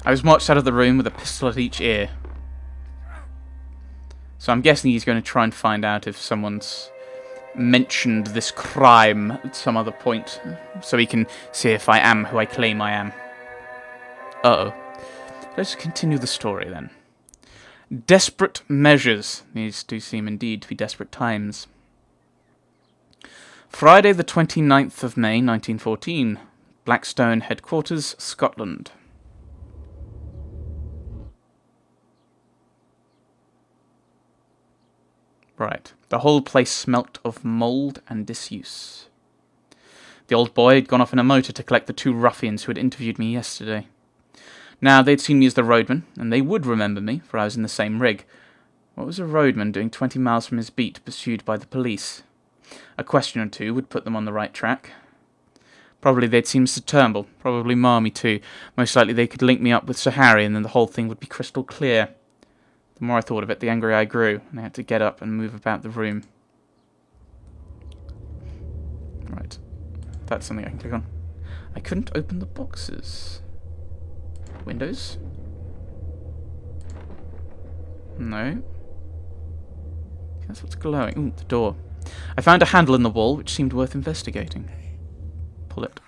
I was marched out of the room with a pistol at each ear. So I'm guessing he's going to try and find out if someone's mentioned this crime at some other point, so he can see if I am who I claim I am. Uh-oh. Let's continue the story then. Desperate measures. These do seem indeed to be desperate times. Friday the 29th of May, 1914. Blackstone Headquarters, Scotland. Right. The whole place smelt of mould and disuse. The old boy had gone off in a motor to collect the two ruffians who had interviewed me yesterday. Now, they'd seen me as the roadman, and they would remember me, for I was in the same rig. What was a roadman doing 20 miles from his beat, pursued by the police? A question or two would put them on the right track. Probably they'd seen Mr. Turnbull, probably Marmee too. Most likely they could link me up with Sir Harry, and then the whole thing would be crystal clear. The more I thought of it, the angrier I grew, and I had to get up and move about the room. Right. That's something I can click on. I couldn't open the boxes. Windows? No. That's what's glowing. Ooh, the door. I found a handle in the wall, which seemed worth investigating. Pull it.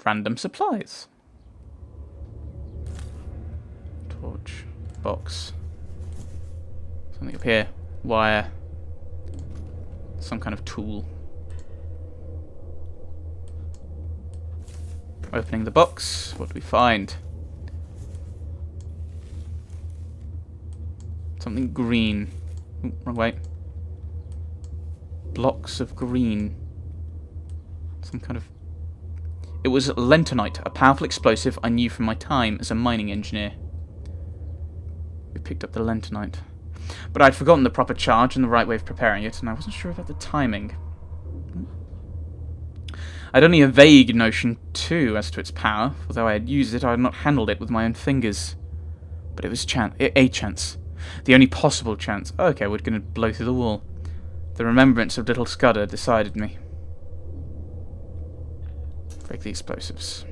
Random supplies. Torch. Box. Something up here. Wire. Some kind of tool. Opening the box. What do we find? Something green. Ooh, wrong way. Blocks of green. Some kind of... It was lentonite, a powerful explosive I knew from my time as a mining engineer. We picked up the lentonite. But I'd forgotten the proper charge and the right way of preparing it, and I wasn't sure about the timing. I'd only a vague notion, too, as to its power. Although I had used it, I had not handled it with my own fingers. But it was a chance. The only possible chance. Oh, okay, we're going to blow through the wall. The remembrance of little Scudder decided me. Break the explosives.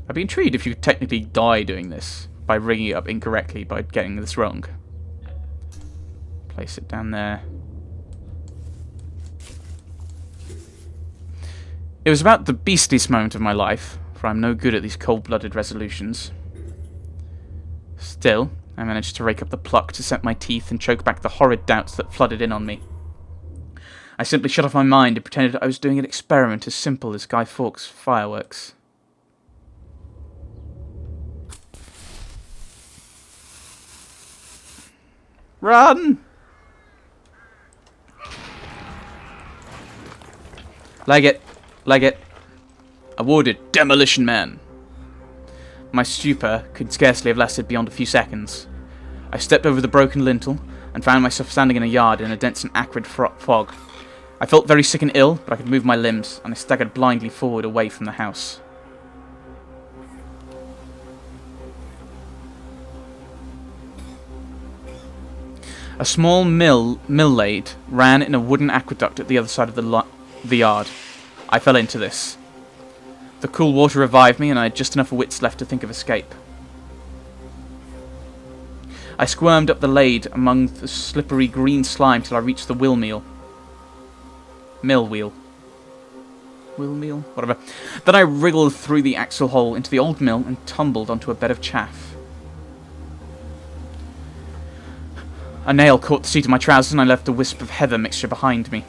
I'd be intrigued if you could technically die doing this by rigging it up incorrectly, by getting this wrong. Place it down there. It was about the beastliest moment of my life, for I'm no good at these cold-blooded resolutions. Still, I managed to rake up the pluck to set my teeth and choke back the horrid doubts that flooded in on me. I simply shut off my mind and pretended I was doing an experiment as simple as Guy Fawkes' fireworks. Run! Leg it. Leg it. Awarded Demolition Man. My stupor could scarcely have lasted beyond a few seconds. I stepped over the broken lintel and found myself standing in a yard in a dense and acrid fog. I felt very sick and ill, but I could move my limbs, and I staggered blindly forward away from the house. A small mill lathe ran in a wooden aqueduct at the other side of the yard. I fell into this. The cool water revived me, and I had just enough wits left to think of escape. I squirmed up the lathe among the slippery green slime till I reached the mill wheel. Whatever. Then I wriggled through the axle hole into the old mill and tumbled onto a bed of chaff. A nail caught the seat of my trousers and I left a wisp of heather mixture behind me.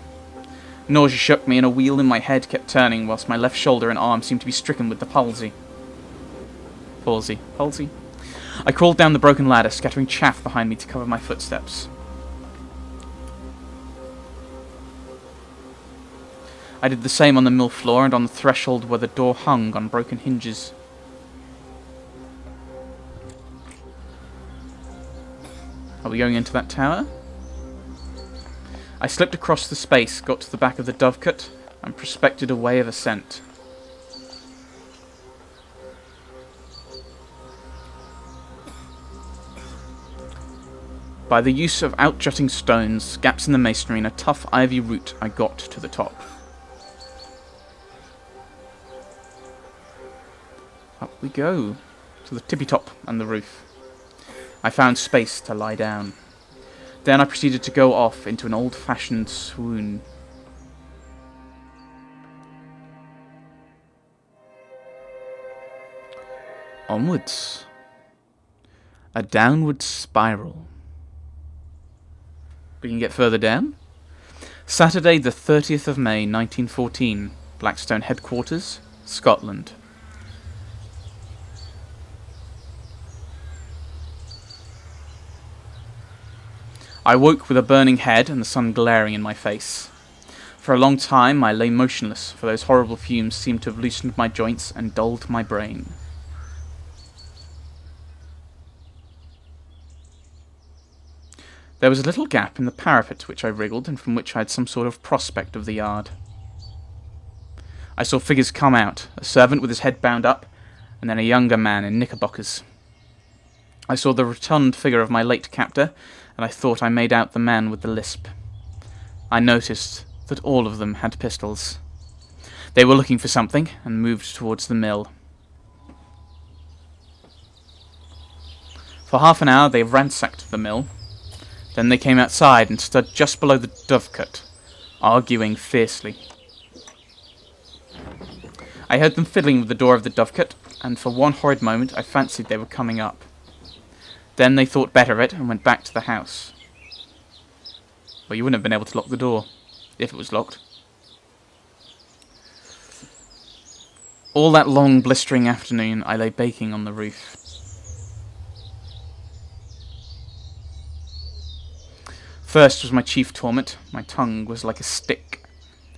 Nausea shook me and a wheel in my head kept turning whilst my left shoulder and arm seemed to be stricken with the palsy. Palsy. I crawled down the broken ladder, scattering chaff behind me to cover my footsteps. I did the same on the mill floor and on the threshold where the door hung on broken hinges. Are we going into that tower? I slipped across the space, got to the back of the dovecote, and prospected a way of ascent. By the use of out-jutting stones, gaps in the masonry, and a tough ivy root, I got to the top. Up we go, to the tippy top and the roof. I found space to lie down. Then I proceeded to go off into an old-fashioned swoon. Onwards. A downward spiral. We can get further down. Saturday the 30th of May 1914, Blackstone Headquarters, Scotland. I woke with a burning head and the sun glaring in my face. For a long time I lay motionless, for those horrible fumes seemed to have loosened my joints and dulled my brain. There was a little gap in the parapet which I wriggled, and from which I had some sort of prospect of the yard. I saw figures come out, a servant with his head bound up, and then a younger man in knickerbockers. I saw the rotund figure of my late captor, and I thought I made out the man with the lisp. I noticed that all of them had pistols. They were looking for something, and moved towards the mill. For half an hour they ransacked the mill. Then they came outside and stood just below the dovecot, arguing fiercely. I heard them fiddling with the door of the dovecot, and for one horrid moment I fancied they were coming up. Then they thought better of it and went back to the house. Well, you wouldn't have been able to lock the door, if it was locked. All that long, blistering afternoon I lay baking on the roof. First was my chief torment. My tongue was like a stick.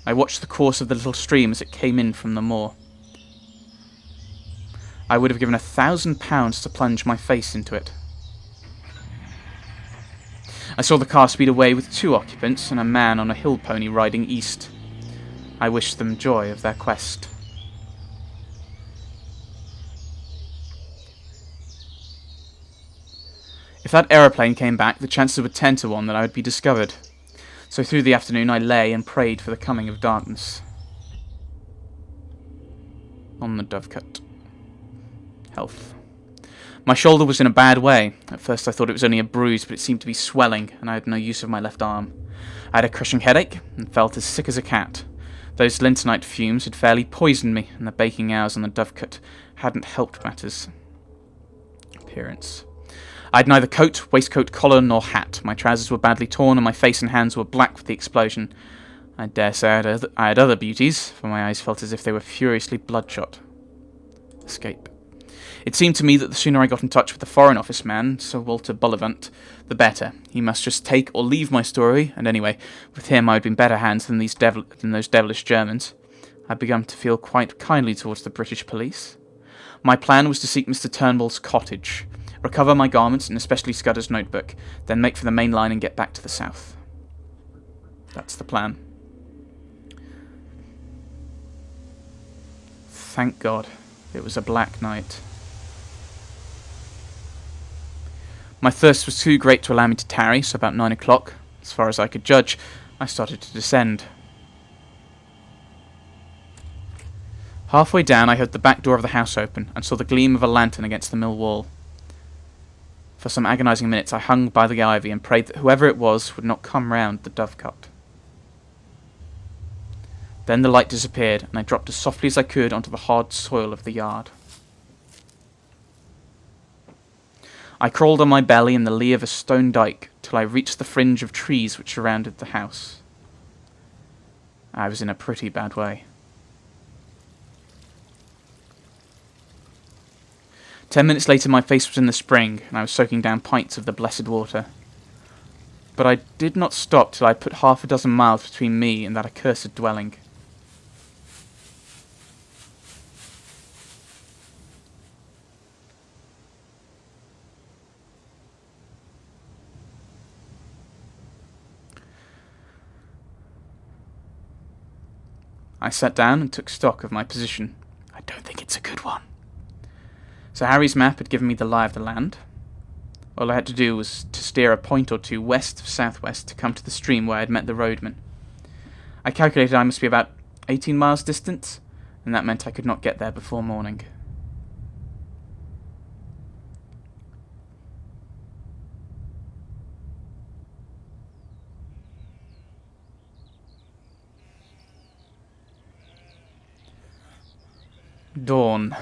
I watched the course of the little stream as it came in from the moor. I would have given £1,000 to plunge my face into it. I saw the car speed away with 2 occupants and a man on a hill pony riding east. I wished them joy of their quest. If that aeroplane came back, the chances were 10 to 1 that I would be discovered. So through the afternoon I lay and prayed for the coming of darkness. On the dovecot. Health. My shoulder was in a bad way. At first I thought it was only a bruise, but it seemed to be swelling, and I had no use of my left arm. I had a crushing headache, and felt as sick as a cat. Those lintonite fumes had fairly poisoned me, and the baking hours on the dovecot hadn't helped matters. Appearance. I had neither coat, waistcoat, collar, nor hat. My trousers were badly torn, and my face and hands were black with the explosion. I dare say I had other beauties, for my eyes felt as if they were furiously bloodshot. Escape. It seemed to me that the sooner I got in touch with the Foreign Office man, Sir Walter Bullivant, the better. He must just take or leave my story, and anyway, with him I would be in better hands than those devilish Germans. I began to feel quite kindly towards the British police. My plan was to seek Mr. Turnbull's cottage, recover my garments and especially Scudder's notebook, then make for the main line and get back to the south. That's the plan. Thank God, it was a black night. My thirst was too great to allow me to tarry, so about 9 o'clock, as far as I could judge, I started to descend. Halfway down I heard the back door of the house open, and saw the gleam of a lantern against the mill wall. For some agonizing minutes I hung by the ivy and prayed that whoever it was would not come round the dovecot. Then the light disappeared, and I dropped as softly as I could onto the hard soil of the yard. I crawled on my belly in the lee of a stone dyke till I reached the fringe of trees which surrounded the house. I was in a pretty bad way. 10 minutes later my face was in the spring, and I was soaking down pints of the blessed water. But I did not stop till I had put 6 miles between me and that accursed dwelling. I sat down and took stock of my position. I don't think it's a good one. Sir Harry's map had given me the lie of the land. All I had to do was to steer a point or two west of southwest to come to the stream where I had met the roadman. I calculated I must be about 18 miles distant, and that meant I could not get there before morning. Dawn.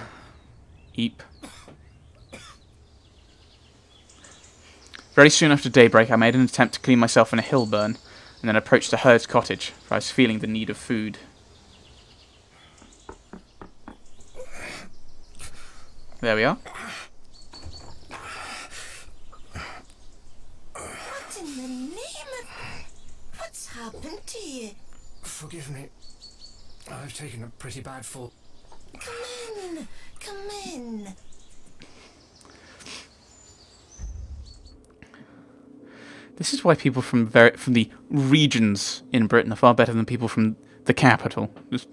Eep. Very soon after daybreak, I made an attempt to clean myself in a hill burn, and then approached the herd's cottage, for I was feeling the need of food. There we are. What in the name of... What's happened to you? Forgive me. I've taken a pretty bad fall. Come in. Come in. This is why people from the regions in Britain are far better than people from the capital. Just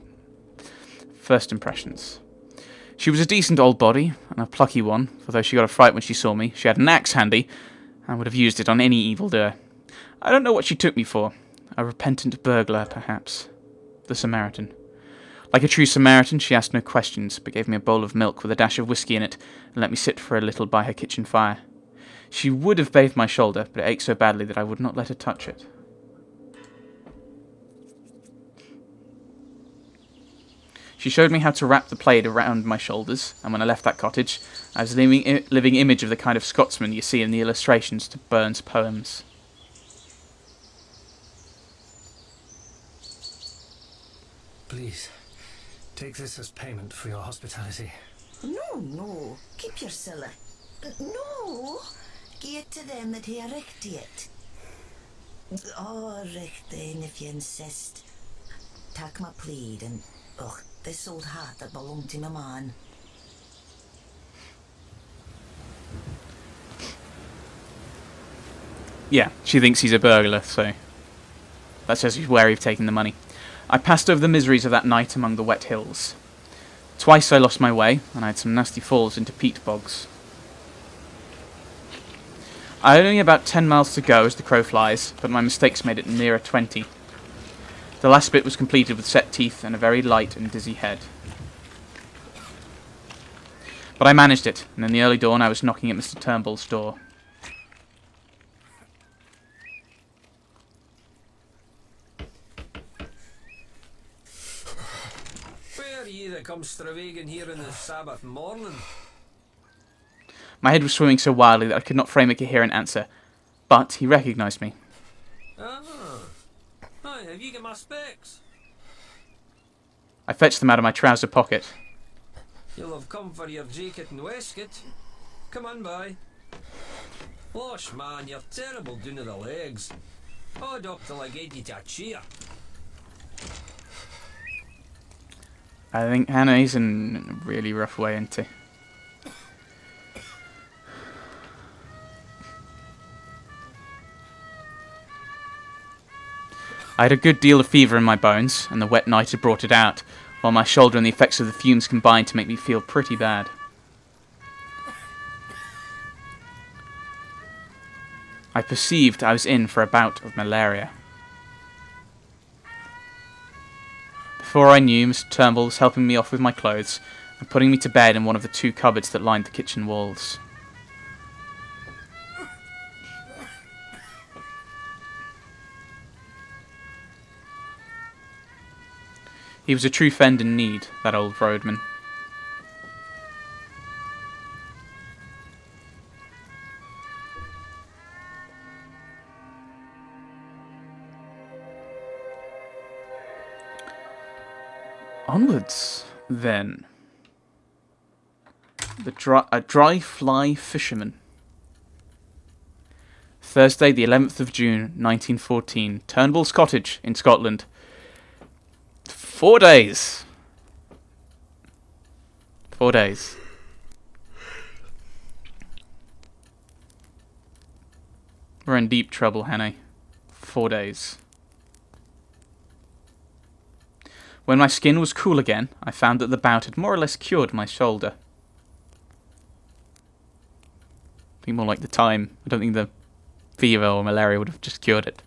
first impressions. She was a decent old body, and a plucky one, for though she got a fright when she saw me, she had an axe handy, and would have used it on any evildoer. I don't know what she took me for. A repentant burglar, perhaps. The Samaritan. Like a true Samaritan, she asked no questions, but gave me a bowl of milk with a dash of whiskey in it, and let me sit for a little by her kitchen fire. She would have bathed my shoulder, but it ached so badly that I would not let her touch it. She showed me how to wrap the plaid around my shoulders, and when I left that cottage, I was a living image of the kind of Scotsman you see in the illustrations to Burns' poems. Please, take this as payment for your hospitality. No. Keep your siller. No. Give it to them that hae richt it. Oh, richt then if you insist. Tak my plaid and... Ugh, this old hat that belonged to my man. Yeah, she thinks he's a burglar, so that says he's wary of taking the money. I passed over the miseries of that night among the wet hills. Twice I lost my way, and I had some nasty falls into peat bogs. I had only about 10 miles to go as the crow flies, but my mistakes made it nearer 20. The last bit was completed with set teeth and a very light and dizzy head. But I managed it, and in the early dawn I was knocking at Mr. Turnbull's door. Where are ye that comes stravaiging here in the Sabbath morning? My head was swimming so wildly that I could not frame a coherent answer, but he recognised me. Aye, have you got my specs? I fetched them out of my trouser pocket. You'll have come for your jacket and waistcoat. Come on by. Losh man, you're terrible down to the legs. I'd up till I get you to a cheer. I think Hannah's in a really rough way, isn't he? I had a good deal of fever in my bones, and the wet night had brought it out, while my shoulder and the effects of the fumes combined to make me feel pretty bad. I perceived I was in for a bout of malaria. Before I knew, Mr. Turnbull was helping me off with my clothes and putting me to bed in one of the two cupboards that lined the kitchen walls. He was a true friend in need, that old roadman. Onwards, then. A dry fly fisherman. Thursday, the 11th of June, 1914. Turnbull's cottage in Scotland. 4 days. 4 days. We're in deep trouble, Hannah. 4 days. When my skin was cool again, I found that the bout had more or less cured my shoulder. I think more like the time. I don't think the fever or malaria would have just cured it.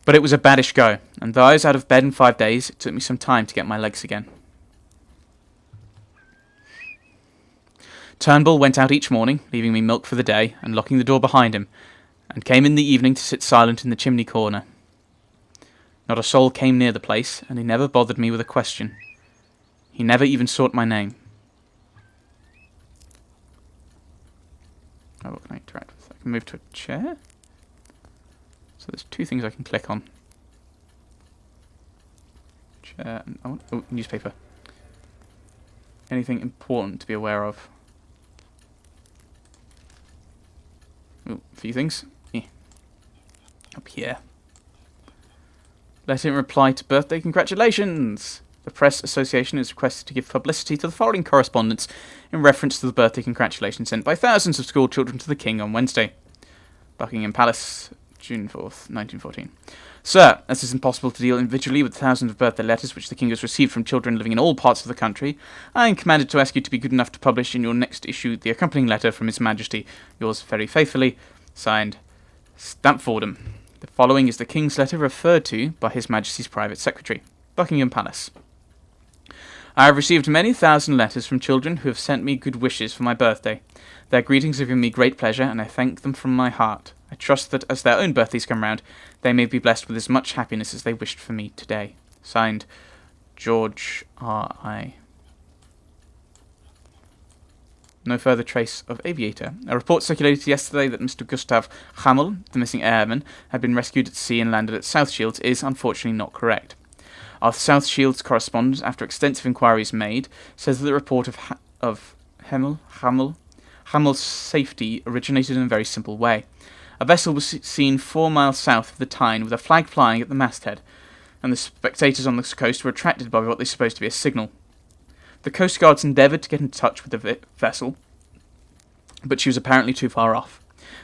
But it was a baddish go, and though I was out of bed in 5 days, it took me some time to get my legs again. Turnbull went out each morning, leaving me milk for the day, and locking the door behind him, and came in the evening to sit silent in the chimney corner. Not a soul came near the place, and he never bothered me with a question. He never even sought my name. Oh, what can I interact with? I can move to a chair? So there's 2 things I can click on. Chair and newspaper. Anything important to be aware of? A few things. Yeah. Up here. Let him reply to birthday congratulations. The Press Association is requested to give publicity to the following correspondence in reference to the birthday congratulations sent by thousands of school children to the King on Wednesday. Buckingham Palace, June 4th, 1914. Sir, as it is impossible to deal individually with thousands of birthday letters which the King has received from children living in all parts of the country, I am commanded to ask you to be good enough to publish in your next issue the accompanying letter from His Majesty, yours very faithfully, signed, Stamfordham. The following is the King's letter referred to by His Majesty's private secretary, Buckingham Palace. I have received many thousand letters from children who have sent me good wishes for my birthday. Their greetings have given me great pleasure, and I thank them from my heart. I trust that as their own birthdays come round, they may be blessed with as much happiness as they wished for me today. Signed, George R.I. No further trace of Aviator. A report circulated yesterday that Mr. Gustav Hamel, the missing airman, had been rescued at sea and landed at South Shields is unfortunately not correct. Our South Shields correspondent, after extensive inquiries made, says that the report of Hamel's safety originated in a very simple way. A vessel was seen 4 miles south of the Tyne with a flag flying at the masthead, and the spectators on the coast were attracted by what they supposed to be a signal. The Coast Guards endeavoured to get in touch with the vessel, but she was apparently too far off.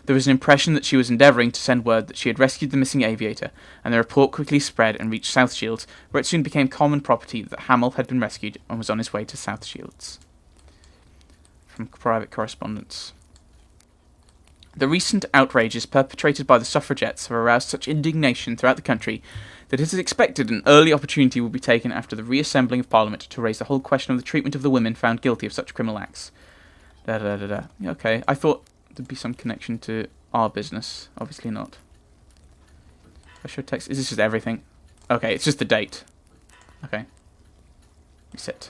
There was an impression that she was endeavouring to send word that she had rescued the missing aviator, and the report quickly spread and reached South Shields, where it soon became common property that Hamel had been rescued and was on his way to South Shields. From private correspondence. The recent outrages perpetrated by the suffragettes have aroused such indignation throughout the country that it is expected an early opportunity will be taken after the reassembling of Parliament to raise the whole question of the treatment of the women found guilty of such criminal acts. Okay, I thought there'd be some connection to our business. Obviously not. I show text. Is this just everything? Okay, it's just the date. Okay. Reset.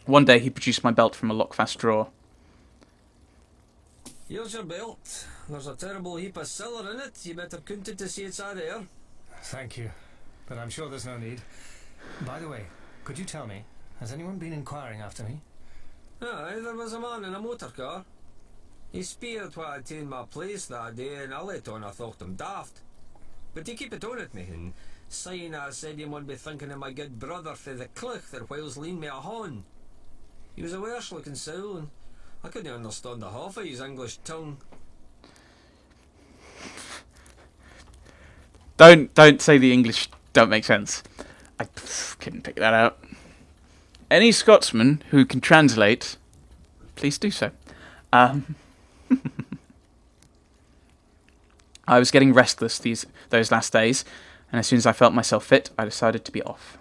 One day he produced my belt from a lockfast drawer. Here's your belt. There's a terrible heap of silver in it. You better count it to see it's all there. Thank you, but I'm sure there's no need. By the way, could you tell me, has anyone been inquiring after me? Aye, there was a man in a motor car. He speared what I'd taken my place that day, and I let on I thought him daft. But he keep it on at me, and saying I said he might be thinking of my good brother for the cliff that whiles lean me a horn. He was a worse looking soul, and I couldn't understand the half of his English tongue. Don't say the English don't make sense. I couldn't pick that out. Any Scotsman who can translate, please do so. I was getting restless those last days, and as soon as I felt myself fit, I decided to be off.